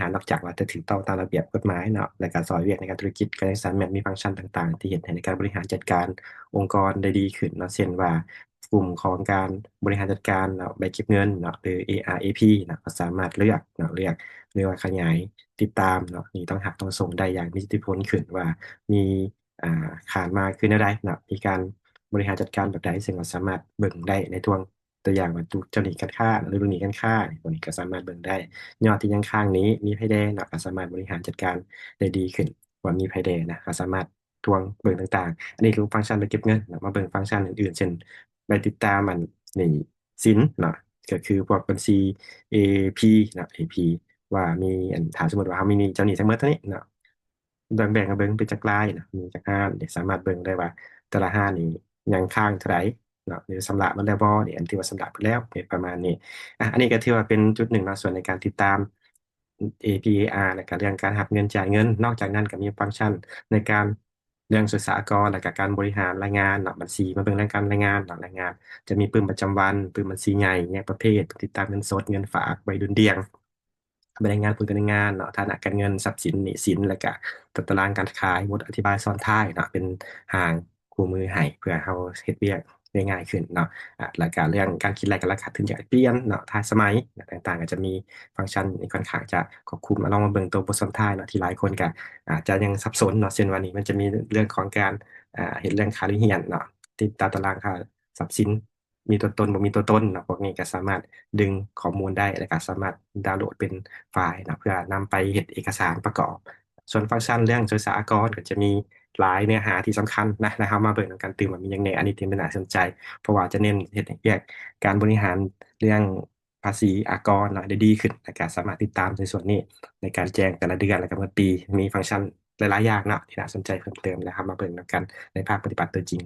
หารนอกจากว่าจะถูกต้องตามระเบียบกฎหมายเนาะและการสอนเวียกในการธุรกิจก็ยังสามารถมีฟังก์ชันต่างๆที่เห็นในการบริหารจัดการองค์กรได้ดีขึ้นเนาะเช่นว่ากลุ่มของการบริหารจัดการเนาะใบเก็บเงินเนาะหรือ AR/AP เนาะก็สามารถเลือกเนาะเลือกหรือว่าขยายติดตามเนาะนี่ต้องหักต้องส่งได้อย่างมีอิทธิพลขึ้นว่ามีขาดมาคือในใดเนาะมีการบริหารจัดการแบบใดซึ่งเราสามารถเบิ่งได้ในทวงตัวอย่างว่าเจ้าหนี้การค้าหรือลูกหนี้การค้าตัวนี้ก็สามารถเบิ่งได้ ยอดที่ยังค้างนี้มีไผแดงเนาะก็สามารถบริหารจัดการได้ดีขึ้นว่ามีไผแดงนะก็สามารถทวงเบิ่งต่างๆอันนี้คือฟังก์ชันไปเก็บเงินเนาะมาเบิ่งฟังก์ชันอื่นๆเช่นไปติดตามหนี้สินเนาะก็คือพวกบัญชี AP เนาะ AP ว่ามีถ้าสมมติว่าเรามีหนี้เจ้าหนี้ทั้งหมดเท่านี้เนาะแบ่งกันเบิ่งเป็นจักรายเนาะมีจักห้านเดี๋ยวสามารถเบิ่งได้ว่าแต่ละห้านนี้ยังค้างเท่าไหร่เนาะหรือชำระมันแล้วบ่เนี่ยอันที่ว่าชำระไปแล้วเนี่ยประมาณนี้ อันนี้ก็ถือว่าเป็นจุดหนึ่งเนาะส่วนในการติดตาม APAR และก็เรื่องการหักเงินจ่ายเงินนอกจากนั้นก็มีฟังก์ชันในการเรื่องสุดสากลและก็การบริหารรายงานเนาะบัญชีมาเป็นเรื่องการรายงานเนาะรายงานจะมีปึ้มประจำวันปึ้มบัญชีใหญ่แยกประเภทติดตามเงินสดเงินฝากใบดุลเดียงรายงานผลการงานเนาะฐานะการเงินทรัพย์สินหนี้สินและก็ตัดตารางการขายบทอธิบายซ้อนท้ายเนาะเป็นหางคู่มือให้เพื่อเราเฮ็ดเวียกได้ง่ายขึ้นเนาะ แล้วก็เรื่องการคิดรายการราคาถึงจะเปลี่ยนเนาะท้ายสมัยต่างๆก็จะมีฟังก์ชันในค่อนข้างจะครอบคลุมลองมาเบิ่งตัวบทสนทนาเนาะที่หลายคนก็อาจจะยังสับสนเนาะเช่นวันนี้มันจะมีเรื่องของการเห็นเรื่องค่าหรือเหียนเนาะติดตามตารางค่าทรัพย์สินมีตัวตนบ่มีตัวตนเนาะพวกนี้ก็สามารถดึงข้อมูลได้และก็สามารถดาวน์โหลดเป็นไฟล์เนาะเพื่อนำไปเฮ็ดเอกสารประกอบส่วนฟังก์ชันเรื่องโดยสหกรณ์ก็จะมีหลายเนื้อหาที่สำคัญนะแล้วเรามาเบิ่งนำกันตื่นว่ามีอย่างแหน่อันนี้ที่เป็นน่าสนใจ เพราะว่าจะเน้นเฮ็ดให้แยกการบริหารเรื่องภาษีอากรเนาะได้ดีขึ้นและก็สามารถติดตามในส่วนนี้ในการแจ้งแต่ละเดือนและก็เมื่อปีมีฟังก์ชันหลายๆอย่างเนาะที่น่าสนใจเพิ่มเติมแล้วครับมาเบิ่งนำกันในภาคปฏิบัติตัวจริง